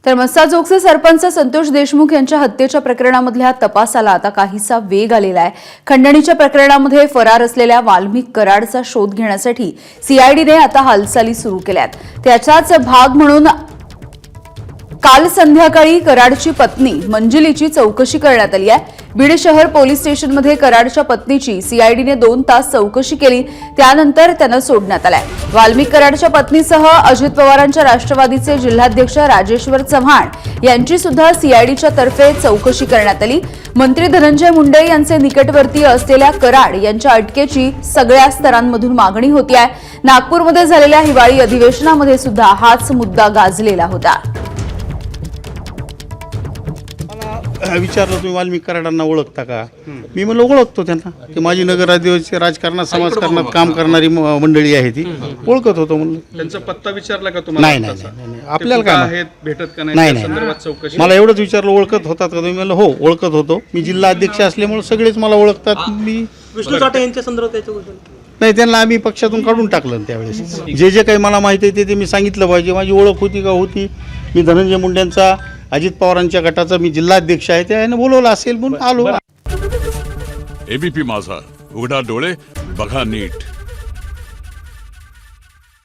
तर मस्साजोगचे सरपंच संतोष देशमुख यांच्या हत्येच्या प्रकरणामधल्या तपासाला आता काहीसा वेग आलेला आहे। खंडणीच्या प्रकरणामध्ये फरार असलेल्या वाल्मिक कराडचा शोध घेण्यासाठी सीआयडीने आता हालचाली सुरू केल्यात। त्याचाच भाग म्हणून काल संध्याकाळी कराडची पत्नी मंजिलीची चौकशी करण्यात आली आहे। बीड शहर पोलीस स्टेशनमध्ये कराडच्या पत्नीची सीआयडीने 2 तास चौकशी केली, त्यानंतर त्यांना सोडण्यात आलंय। वाल्मिक कराडच्या पत्नीसह अजित पवारांच्या राष्ट्रवादीचे जिल्हाध्यक्ष राजेश्वर चव्हाण यांची सुद्धा सीआयडीच्या तर्फे चौकशी करण्यात आली। मंत्री धनंजय मुंडे यांचे निकटवर्तीय असलेल्या कराड यांच्या अटकेची सगळ्या स्तरांमधून मागणी होती आहे। नागपूरमध्ये झालेल्या हिवाळी अधिवेशनामध्ये सुद्धा हाच मुद्दा गाजलेला होता। विचारलं तुम्ही वाल्मिक कराडांना ओळखता का? मी म्हणलं ओळखतो त्यांना, की माझी नगर आदिवासी राजकारणात समाजकारणात काम करणारी मंडळी आहे ती, ओळखत होतो म्हणलं। त्यांचा पत्ता विचारला का तुम्हाला? नाही आपल्याला काय आहेत, भेटत का नाही त्या संदर्भात चौकशी? मला एवढंच विचारलं ओळखत होतात का तुम्ही? म्हणलं हो ओळखत होतो, मी जिल्हा अध्यक्ष असल्यामुळे सगळेच मला ओळखतात। मी विष्णू साठे यांच्या संदर्भात नाही, त्यांना आम्ही पक्षातून काढून टाकलं त्यावेळेस। जे काही मला माहिती आहे ते मी सांगितलं पाहिजे। माझी ओळख होती का? होती। मी धनंजय मुंडेंचा, अजित पवारांच्या गटाचा मी जिल्हाध्यक्ष आहे, त्याने बोलवलं असेल म्हणून आलो। एबीपी माझा, उघडा डोळे बघा नीट।